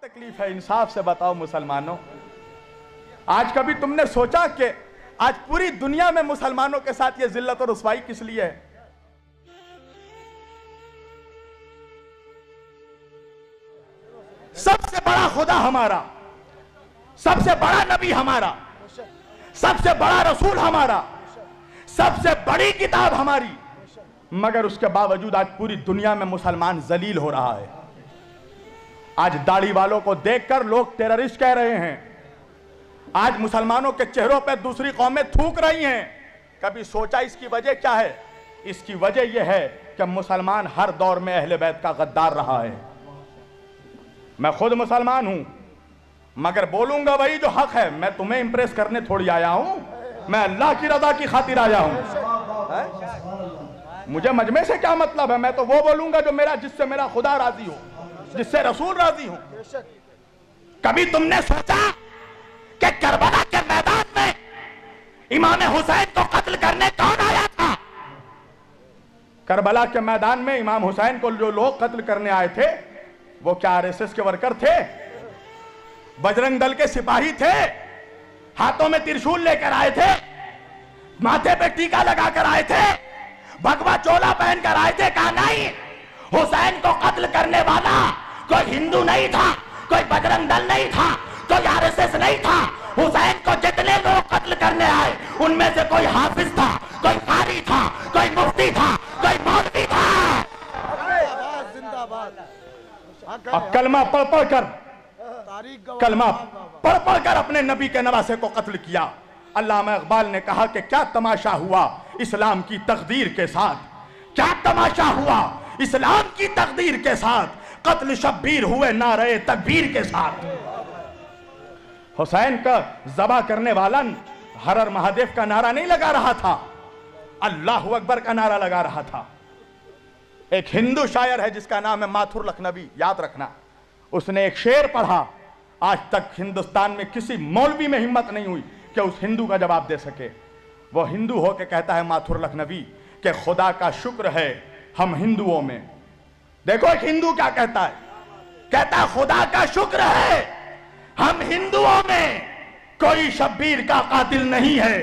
तकलीफ है, इंसाफ से बताओ मुसलमानों। आज कभी तुमने सोचा कि आज पूरी दुनिया में मुसलमानों के साथ ये जिल्लत और रुसवाई किस लिए है? सबसे बड़ा खुदा हमारा, सबसे बड़ा नबी हमारा, सबसे बड़ा रसूल हमारा, सबसे बड़ी किताब हमारी, मगर उसके बावजूद आज पूरी दुनिया में मुसलमान जलील हो रहा है। आज दाढ़ी वालों को देखकर लोग टेररिस्ट कह रहे हैं। आज मुसलमानों के चेहरों पर दूसरी कौमें थूक रही हैं। कभी सोचा इसकी वजह क्या है? इसकी वजह यह है कि मुसलमान हर दौर में अहले बैत का गद्दार रहा है। मैं खुद मुसलमान हूं, मगर बोलूंगा वही जो हक है। मैं तुम्हें इंप्रेस करने थोड़ी आया हूं, मैं अल्लाह की रजा की खातिर आया हूं। मुझे मजमे से क्या मतलब है? मैं तो वो बोलूंगा जो मेरा, जिससे मेरा खुदा राजी हो, जिससे रसूल राजी हो। कभी तुमने सोचा कि करबला के मैदान में इमाम हुसैन को कत्ल करने कौन आया था? करबला के मैदान में इमाम हुसैन को जो लोग कत्ल करने आए थे, वो क्या आरएसएस के वर्कर थे? बजरंग दल के सिपाही थे? हाथों में त्रिशूल लेकर आए थे? माथे पे टीका लगाकर आए थे? भगवा चोला पहनकर आए थे? कहा नहीं, हुसैन को कत्ल करने वाला कोई हिंदू नहीं था, कोई बजरंग दल नहीं था, कोई आरएसएस नहीं था। हुसैन को जितने लोग कत्ल करने आए, उनमें से कोई हाफिज था, कोई कारी था, कोई मुफ्ती था, कोई मौलवी था। अब कलमा पढ़ पढ़ कर, कलमा पढ़ पढ़ कर अपने नबी के नवासे को कत्ल किया। अल्लामा इकबाल ने कहा कि क्या तमाशा हुआ इस्लाम की तकदीर के साथ, क्या तमाशा हुआ इस्लाम की तकदीर के साथ, कत्ल शब्बीर हुए नारे तकबीर के साथ। हुसैन का ज़बा करने वाला हर हर महादेव का नारा नहीं लगा रहा था, अल्लाह अकबर का नारा लगा रहा था। एक हिंदू शायर है जिसका नाम है माथुर लखनवी, याद रखना। उसने एक शेर पढ़ा, आज तक हिंदुस्तान में किसी मौलवी में हिम्मत नहीं हुई कि उस हिंदू का जवाब दे सके। वो हिंदू हो के कहता है माथुर लखनवी कि खुदा का शुक्र है हम हिंदुओं में। देखो एक हिंदू क्या कहता है, कहता है खुदा का शुक्र है हम हिंदुओं में कोई शब्बीर का कातिल नहीं है।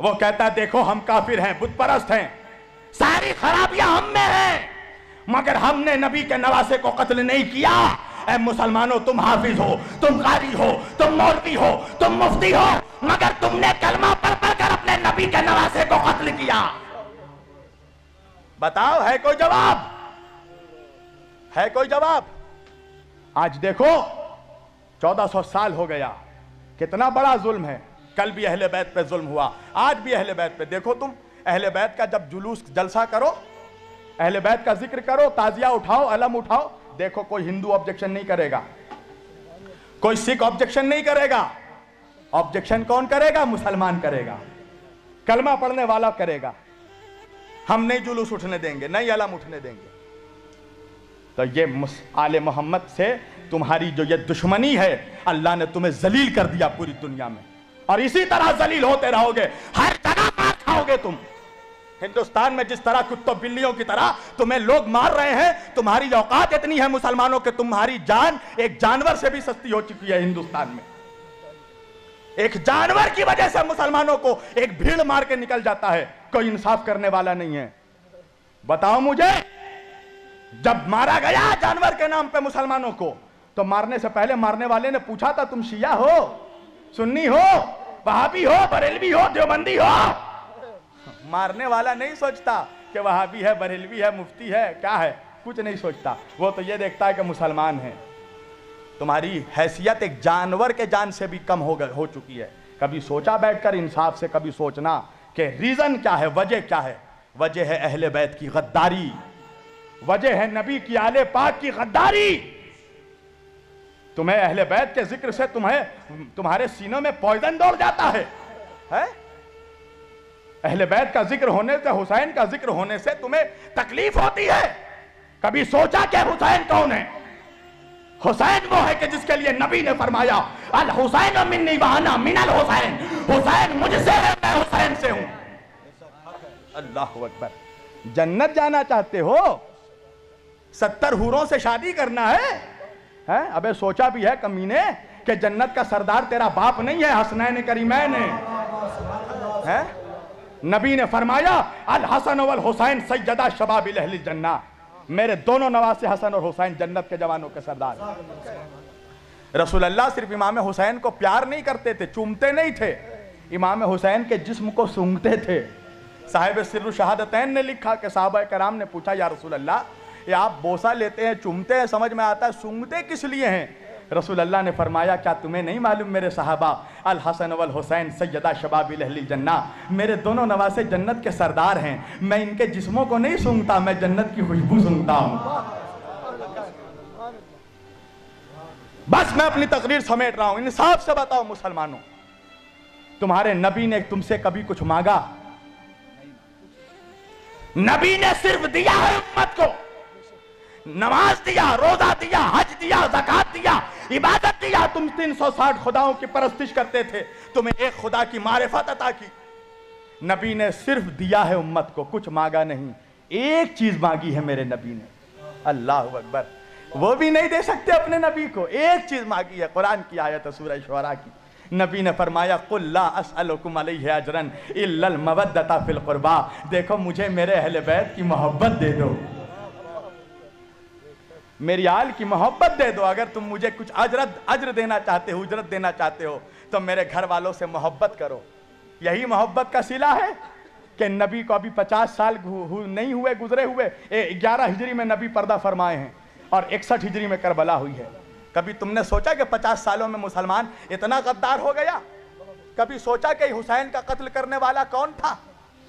वो कहता है देखो हम काफिर हैं, बुत परस्त हैं, सारी खराबियां हम में हैं, मगर हमने नबी के नवासे को कत्ल नहीं किया। ऐ मुसलमानों, तुम हाफिज हो, तुम कारी हो, तुम मौलवी हो, तुम मुफ्ती हो, मगर तुमने कलमा पढ़ पढ़ कर अपने नबी के नवासे को कत्ल किया। बताओ, है कोई जवाब? है कोई जवाब? आज देखो 1400 साल हो गया, कितना बड़ा जुल्म है। कल भी अहले बैत पे जुल्म हुआ, आज भी अहले बैत पे। देखो तुम अहले बैत का जब जुलूस जलसा करो, अहले बैत का जिक्र करो, ताजिया उठाओ, अलम उठाओ, देखो कोई हिंदू ऑब्जेक्शन नहीं करेगा, कोई सिख ऑब्जेक्शन नहीं करेगा। ऑब्जेक्शन कौन करेगा? मुसलमान करेगा, कलमा पढ़ने वाला करेगा। हम नहीं जुलूस उठने देंगे, नहीं अलम उठने देंगे। तो ये आले मोहम्मद से तुम्हारी जो ये दुश्मनी है, अल्लाह ने तुम्हें जलील कर दिया पूरी दुनिया में, और इसी तरह जलील होते रहोगे, हर जगह मार खाओगे तुम। हिंदुस्तान में जिस तरह कुत्तों बिल्लियों की तरह तुम्हें लोग मार रहे हैं, तुम्हारी औकात इतनी है मुसलमानों के, तुम्हारी जान एक जानवर से भी सस्ती हो चुकी है हिंदुस्तान में। एक जानवर की वजह से मुसलमानों को एक भीड़ मार के निकल जाता है, कोई इंसाफ करने वाला नहीं है। बताओ मुझे, जब मारा गया जानवर के नाम पे मुसलमानों को, तो मारने से पहले मारने वाले ने पूछा था तुम शिया हो, सुन्नी हो, वहाबी हो, बरेलवी हो, देवबंदी हो? मारने वाला नहीं सोचता कि वहाबी है, बरेलवी है, मुफ्ती है, क्या है, कुछ नहीं सोचता। वो तो ये देखता है कि मुसलमान है। तुम्हारी हैसियत एक जानवर के जान से भी कम हो चुकी है। कभी सोचा बैठकर इंसाफ से, कभी सोचना कि रीजन क्या है, वजह क्या है? वजह है अहले बैत की गद्दारी, वजह है नबी की आले पाक की गद्दारी। तुम्हें अहले बैत के जिक्र से तुम्हारे सीनों में पॉइजन दौड़ जाता है? अहले बैत का जिक्र होने से, हुसैन का जिक्र होने से तुम्हें तकलीफ होती है? कभी सोचा कि हुसैन कौन है? हुसैन वो है कि जिसके लिए नबी ने फरमाया अल हुसैन मिन्नी व अना मिनल हुसैन, हुसैन मुझसे है, मैं हुसैन से हूं। अल्लाहु अकबर। जन्नत जाना चाहते हो? 70 हूरों से शादी करना है? है? अबे सोचा भी है कमीने कि जन्नत का सरदार तेरा बाप नहीं है, हसनैन करीमैन है? नबी ने फरमाया अल हसन वल हुसैन सैयदा शबाबिल अहली जन्ना, मेरे दोनों नवासे हसन और हुसैन जन्नत के जवानों के सरदार। रसूलुल्लाह सिर्फ इमाम हुसैन को प्यार नहीं करते थे, चूमते नहीं थे, इमाम हुसैन के जिस्म को सूंघते थे। साहिब सिर्र शहादतैन ने लिखा कि साहबा कराम ने पूछा या रसूलुल्लाह, ये आप बोसा लेते हैं, चूमते हैं, समझ में आता है, सूंघते किस लिए हैं? रसूलुल्लाह ने फरमाया क्या तुम्हें नहीं मालूम मेरे साहबा, अल हसन वल हुसैन सैयदा शबाबिल अहली जन्ना, मेरे दोनों नवासे जन्नत के सरदार हैं, मैं इनके जिस्मों को नहीं सूंघता, मैं जन्नत की खुशबू सूंघता हूं। बस मैं अपनी तकरीर समेट रहा हूं। इंसाफ से बताओ मुसलमानों, तुम्हारे नबी ने तुमसे कभी कुछ मांगा? नबी ने सिर्फ दिया है उम्मत को, नमाज दिया, रोजा दिया, हज दिया, ज़कात दिया, इबादत दिया। तुम 360 खुदाओं की परस्तिश करते थे, तुम्हें एक खुदा की मारिफत अता की। नबी ने सिर्फ दिया है उम्मत को, कुछ मांगा नहीं। एक चीज मांगी है मेरे नबी ने, अल्लाह अकबर, वो भी नहीं दे सकते अपने नबी को। एक चीज मांगी है, कुरान की आयत है सूरह शुअरा की। नबी ने फरमाया कुल ला अस्अलुकुम अलैहि अजरन इल्लल मवद्दता फिल कुर्बा, देखो मुझे मेरे अहले बैत की मोहब्बत दे दो, मेरी आल की मोहब्बत दे दो। अगर तुम मुझे कुछ अजर देना चाहते हो, उजरत देना चाहते हो, तो मेरे घर वालों से मोहब्बत करो। यही मोहब्बत का सिला है कि नबी को अभी 50 साल नहीं हुए, गुजरे हुए। 11 हिजरी में नबी पर्दा फरमाए हैं और 61 हिजरी में करबला हुई है। कभी तुमने सोचा कि 50 सालों में मुसलमान इतना गद्दार हो गया? कभी सोचा कि हुसैन का कत्ल करने वाला कौन था?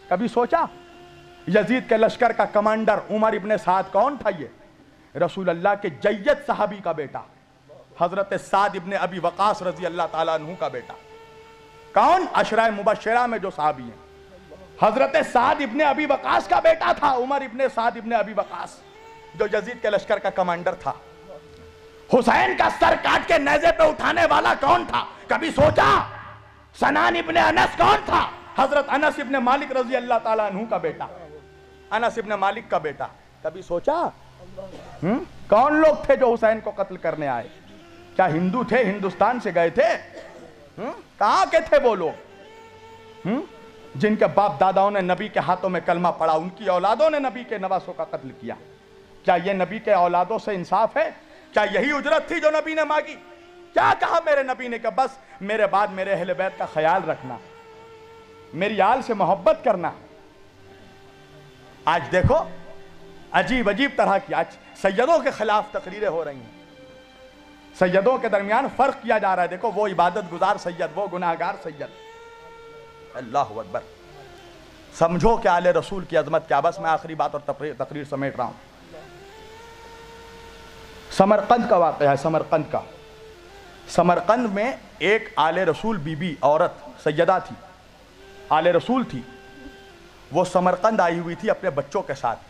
कभी सोचा? यजीद के लश्कर का कमांडर उमर इब्ने साद कौन था? ये रसूलुल्लाह के जय्यद सहाबी का बेटा, हजरत साद इब्ने अबी वकास रजी अल्लाह ताला अन्हु का बेटा। कौन? अशराए मुबश्शिरा में जो सहाबी हैं, हजरत साद इब्ने अबी वकास का बेटा था उमर इब्ने साद इब्ने अबी वकास, जो यजीद के लश्कर का कमांडर था। हुसैन का सर काट के नेज़े पे उठाने वाला कौन था? कभी सोचा? सनान इब्ने अनस कौन था? हजरत अनस इब्ने मालिक रजी अल्लाह ताला अन्हु का बेटा, अनस इब्ने मालिक का बेटा। कभी सोचा? कौन लोग थे जो हुसैन को कत्ल करने आए? क्या हिंदू थे, हिंदुस्तान से गए थे? कहां के थे वो लोग? जिनके बाप दादाओं ने नबी के हाथों में कलमा पढ़ा, उनकी औलादों ने नबी के नवासों का कत्ल किया। क्या ये नबी के औलादों से इंसाफ है? क्या यही उजरत थी जो नबी ने मांगी? क्या कहा मेरे नबी ने? कि बस मेरे बाद मेरे अहले बैत का ख्याल रखना, मेरी आल से मोहब्बत करना। आज देखो अजीब अजीब तरह की आज सैयदों के खिलाफ तकरीरें हो रही हैं, सैयदों के दरमियान फर्क किया जा रहा है। देखो वो इबादत गुजार सैयद, वो गुनाहगार सैयद। अल्लाह अकबर। समझो कि आले रसूल की अजमत क्या। बस मैं आखिरी बात और तकरीर समेट रहा हूं। समरकंद का वाक़या है, समरकंद का। समरकंद में एक आले रसूल बीबी औरत सैयदा थी, आले रसूल थी। वो समरकंद आई हुई थी अपने बच्चों के साथ।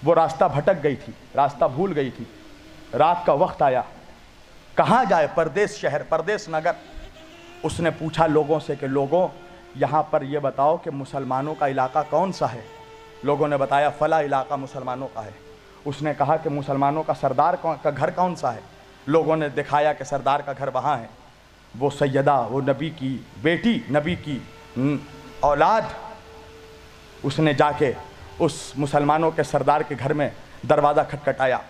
वो रास्ता भटक गई थी, रास्ता भूल गई थी। रात का वक्त आया, कहाँ जाए? परदेश शहर, परदेश नगर। उसने पूछा लोगों से कि लोगों यहाँ पर ये बताओ कि मुसलमानों का इलाका कौन सा है? लोगों ने बताया फला इलाका मुसलमानों का है। उसने कहा कि मुसलमानों का सरदार का घर कौन सा है? लोगों ने दिखाया कि सरदार का घर वहाँ है। वो सैयदा, वो नबी की बेटी, नबी की औलाद, उसने जाके उस मुसलमानों के सरदार के घर में दरवाज़ा खटखटाया।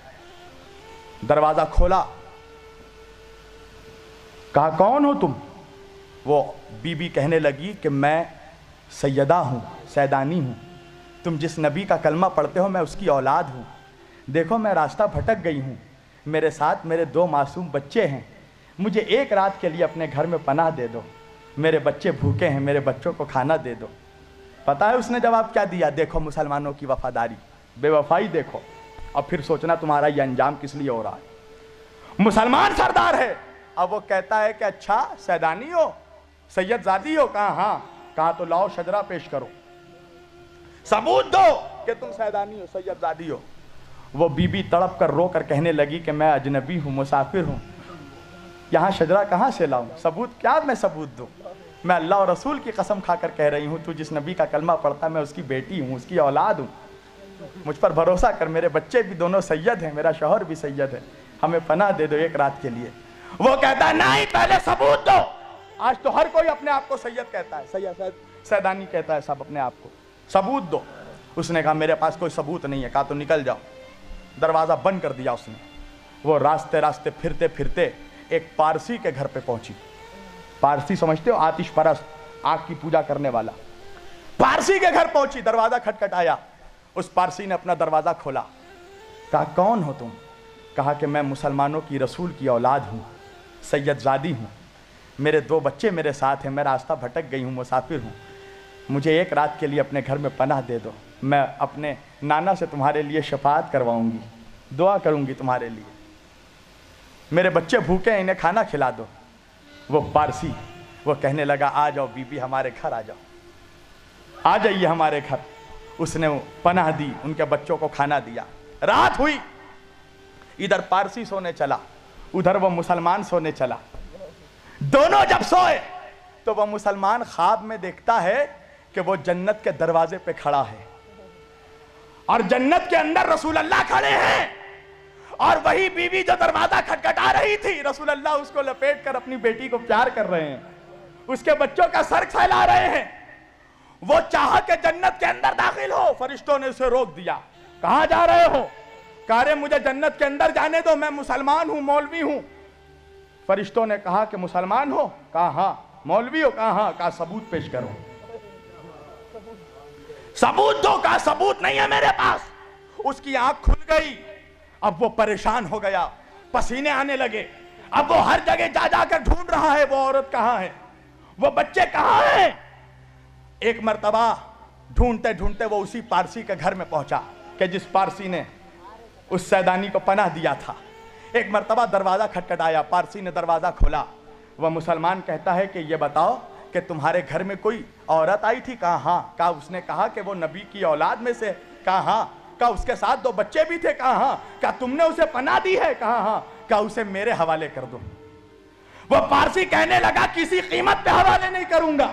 दरवाज़ा खोला, कहा कौन हो तुम? वो बीबी कहने लगी कि मैं सैयदा हूँ, सैदानी हूँ। तुम जिस नबी का कलमा पढ़ते हो मैं उसकी औलाद हूँ। देखो मैं रास्ता भटक गई हूँ, मेरे साथ मेरे 2 मासूम बच्चे हैं। मुझे एक रात के लिए अपने घर में पनाह दे दो, मेरे बच्चे भूखे हैं, मेरे बच्चों को खाना दे दो। पता है उसने जवाब क्या दिया? देखो मुसलमानों की वफादारी, बेवफाई देखो। अब फिर सोचना तुम्हारा ये अंजाम किस लिए हो रहा है। मुसलमान सरदार है, अब वो कहता है कि अच्छा सैदानी हो, सैयद जादी हो? कहा हाँ। कहा तो लाओ शजरा पेश करो, सबूत दो कि तुम सैदानी हो, सैयद जादी हो। वो बीबी तड़प कर रो कर कहने लगी कि मैं अजनबी हूँ, मुसाफिर हूँ, यहाँ शजरा कहाँ से लाऊं? सबूत क्या मैं सबूत दूँ? मैं अल्लाह और रसूल की कसम खाकर कह रही हूँ, तू जिस नबी का कलमा पढ़ता मैं उसकी बेटी हूँ, उसकी औलाद हूँ। मुझ पर भरोसा कर, मेरे बच्चे भी दोनों सैयद हैं, मेरा शौहर भी सैयद है। हमें पनाह दे दो एक रात के लिए। वो कहता है नहीं, पहले सबूत दो। आज तो हर कोई अपने आप को सैयद कहता है, सैयद सैदानी कहता है सब अपने आप को, सबूत दो। उसने कहा मेरे पास कोई सबूत नहीं है। कहा तो निकल जाओ। दरवाजा बंद कर दिया उसने। वो रास्ते रास्ते फिरते फिरते एक पारसी के घर पे पहुंची। पारसी समझते हो, आतिश परस्त, आग की पूजा करने वाला। पारसी के घर पहुंची, दरवाजा खटखटाया। उस पारसी ने अपना दरवाजा खोला। कहा कौन हो तुम? कहा कि मैं मुसलमानों की रसूल की औलाद हूँ, सैयदजादी हूँ, मेरे 2 बच्चे मेरे साथ हैं, मैं रास्ता भटक गई हूँ, मुसाफिर हूँ, मुझे एक रात के लिए अपने घर में पनाह दे दो। मैं अपने नाना से तुम्हारे लिए शफाअत करवाऊंगी, दुआ करूंगी तुम्हारे लिए, मेरे बच्चे भूखे हैं, इन्हें खाना खिला दो। वो पारसी वो कहने लगा आ जाओ बीबी, हमारे घर आ जाओ, आ जाइए हमारे घर। उसने पनाह दी, उनके बच्चों को खाना दिया। रात हुई, इधर पारसी सोने चला, उधर वो मुसलमान सोने चला। दोनों जब सोए तो वह मुसलमान ख्वाब में देखता है कि वो जन्नत के दरवाजे पे खड़ा है और जन्नत के अंदर रसूल अल्लाह खड़े हैं, और वही बीवी जो दरवाजा खटखटा रही थी, रसूल अल्लाह उसको लपेट कर अपनी बेटी को प्यार कर रहे हैं, उसके बच्चों का सर फैला रहे हैं। वो चाह के जन्नत के अंदर दाखिल हो, फरिश्तों ने उसे रोक दिया। कहां जा रहे हो? कह रहे मुझे जन्नत के अंदर जाने दो, मैं मुसलमान हूं, मौलवी हूं। फरिश्तों ने कहा कि मुसलमान हो? कहा हाँ। मौलवी हो? कहा हाँ। कहा सबूत पेश करो, सबूत दो। कहा सबूत नहीं है मेरे पास। उसकी आंख खुल गई, अब वो परेशान हो गया, पसीने आने लगे। अब वो हर जगह जा जाकर ढूंढ रहा है वो औरत कहां है, वो बच्चे कहां हैं। एक मर्तबा ढूंढते ढूंढते वो उसी पारसी के घर में पहुंचा कि जिस पारसी ने उस सैदानी को पनाह दिया था। एक मर्तबा दरवाजा खटखटाया, पारसी ने दरवाजा खोला। वह मुसलमान कहता है कि ये बताओ कि तुम्हारे घर में कोई औरत आई थी? कहा हाँ। कहा उसने कहा कि वो नबी की औलाद में से? कहा हाँ। कहा उसके साथ 2 बच्चे भी थे? कहा हाँ। कहा तुमने उसे पनाह दी है? कहा हाँ। कहा उसे मेरे हवाले कर दो। वो पारसी कहने लगा किसी कीमत पे हवाले नहीं करूंगा।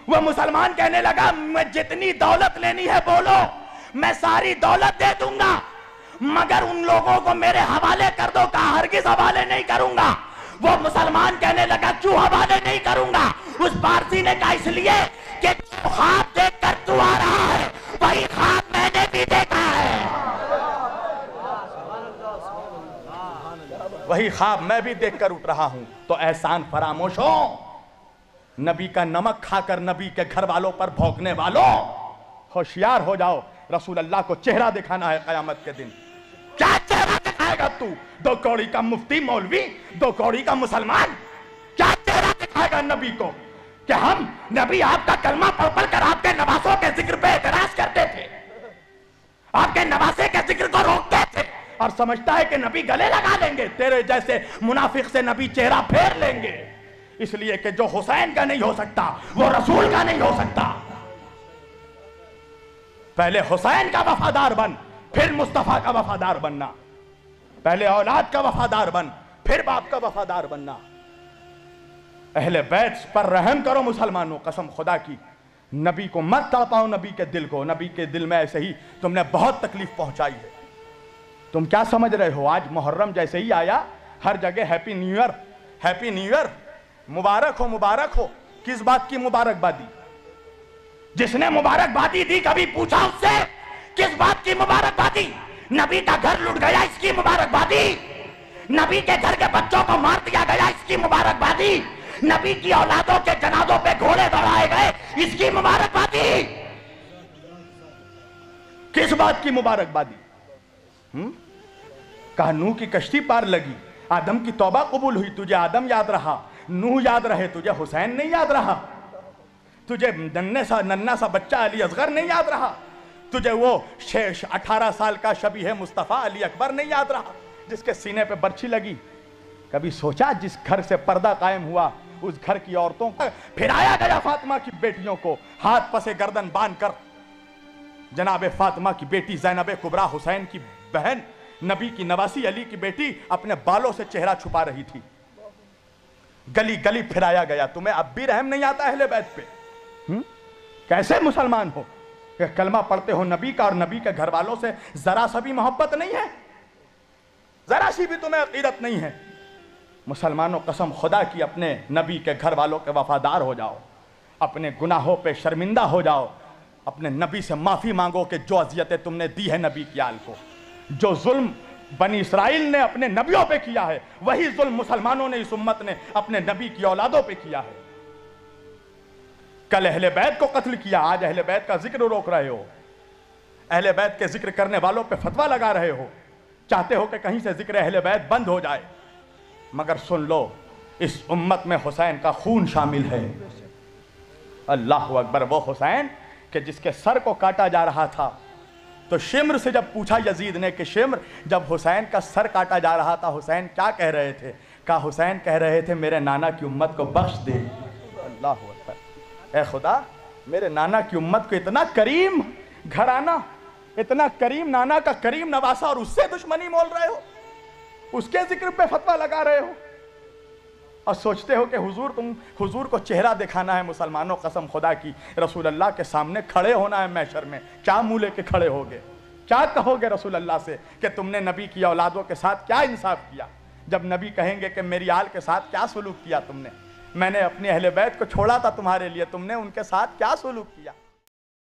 वो मुसलमान कहने लगा मैं जितनी दौलत लेनी है बोलो, मैं सारी दौलत दे दूंगा, मगर उन लोगों को मेरे हवाले कर दो। कहा हरगिज़ हवाले नहीं करूंगा। वो मुसलमान कहने लगा क्यों हवाले नहीं करूंगा? उस पारसी ने कहा इसलिए कि जो ख्वाब देख कर तू आ रहा है वही ख्वाब मैंने भी देखा है, वही ख्वाब मैं भी देखकर उठ रहा हूं। तो एहसान फरामोश हो, नबी का नमक खाकर नबी के घर वालों पर भौंकने वालों, होशियार हो जाओ। रसूल अल्लाह को चेहरा दिखाना है कयामत के दिन। क्या चेहरा दिखाएगा तू? 2 कौड़ी का मुफ्ती मौलवी, 2 कौड़ी का मुसलमान, क्या चेहरा दिखाएगा नबी को कि हम नबी आपका कलमा पढ़ पढ़ कर आपके नवासों के जिक्र पे एतराज करते थे, आपके नवासे के जिक्र को रोकते थे, और समझता है कि नबी गले लगा लेंगे, तेरे जैसे मुनाफिक से नबी चेहरा फेर लेंगे। इसलिए कि जो हुसैन का नहीं हो सकता वो रसूल का नहीं हो सकता। पहले हुसैन का वफादार बन, फिर मुस्तफा का वफादार बनना। पहले औलाद का वफादार बन, फिर बाप का वफादार बनना। अहले बैत पर रहम करो मुसलमानों, कसम खुदा की, नबी को मत तड़पाओ, नबी के दिल को। नबी के दिल में ऐसे ही तुमने बहुत तकलीफ पहुंचाई है। तुम क्या समझ रहे हो? आज मुहर्रम जैसे ही आया हर जगह happy new year, happy new year, मुबारक हो, मुबारक हो। किस बात की मुबारकबादी? जिसने मुबारकबादी दी कभी पूछा उससे किस बात की मुबारकबादी? नबी का घर लुट गया इसकी मुबारकबादी, नबी के घर के बच्चों को मार दिया गया इसकी मुबारकबादी, नबी की औलादों के जनाजों पे घोड़े दौड़ाए गए इसकी मुबारकबादी। किस बात की मुबारकबादी? कहा नूह की कश्ती पार लगी, आदम की तौबा कबूल हुई, तुझे आदम याद रहा, नूह याद रहे, तुझे हुसैन नहीं याद रहा, तुझे नन्ना सा बच्चा अली असगर नहीं याद रहा, तुझे वो 18 साल का शबीह मुस्तफ़ा अली अकबर नहीं याद रहा जिसके सीने पे बर्छी लगी। कभी सोचा जिस घर से पर्दा कायम हुआ उस घर की औरतों को फिराया गया, फातिमा की बेटियों को हाथ पसे गर्दन बांध कर। जनाब फातिमा की बेटी ज़ैनब कुबरा, हुसैन की बहन, नबी की नवासी अली की बेटी, अपने बालों से चेहरा छुपा रही थी। गली गली फिराया गया। तुम्हें अब भी रहम नहीं आता अहले बैत पे? कैसे मुसलमान हो? कलमा पढ़ते हो नबी का और नबी के घर वालों से जरा सा भी मोहब्बत नहीं है? जरा सी भी तुम्हें अकीदत नहीं है। मुसलमानों, कसम खुदा की अपने नबी के घर वालों के वफादार हो जाओ, अपने गुनाहों पे शर्मिंदा हो जाओ, अपने नबी से माफ़ी मांगो कि जो अजियतें तुमने दी है नबी की आल को, जो जुल्म बनी इसराइल ने अपने नबियों पे किया है, वही जुल्म मुसलमानों ने, इस उम्मत ने अपने नबी की औलादों पे किया है। कल अहले बैत को कत्ल किया, आज अहले बैत का जिक्र रोक रहे हो, अहले बैत के जिक्र करने वालों पे फतवा लगा रहे हो, चाहते हो कि कहीं से जिक्र अहले बैत बंद हो जाए। मगर सुन लो, इस उम्मत में हुसैन का खून शामिल है। अल्लाह अकबर। वो हुसैन कि जिसके सर को काटा जा रहा था, तो शिम्र से जब पूछा यजीद ने कि शिम्र, जब हुसैन का सर काटा जा रहा था हुसैन क्या कह रहे थे? कहा हुसैन कह रहे थे मेरे नाना की उम्मत को बख्श दे। अल्लाह अकबर। ए खुदा, मेरे नाना की उम्मत को, इतना करीम घराना, इतना करीम नाना का करीम नवासा, और उससे दुश्मनी मोल रहे हो, उसके जिक्र पे फतवा लगा रहे हो, और सोचते हो कि हुजूर को चेहरा दिखाना है। मुसलमानों, कसम खुदा की, रसूल अल्लाह के सामने खड़े होना है महशर में। क्या मुंह लेके खड़े होगे? क्या कहोगे रसूल अल्लाह से कि तुमने नबी की औलादों के साथ क्या इंसाफ किया? जब नबी कहेंगे कि मेरी आल के साथ क्या सलूक किया तुमने, मैंने अपने अहले बैत को छोड़ा था तुम्हारे लिए, तुमने उनके साथ क्या सलूक किया?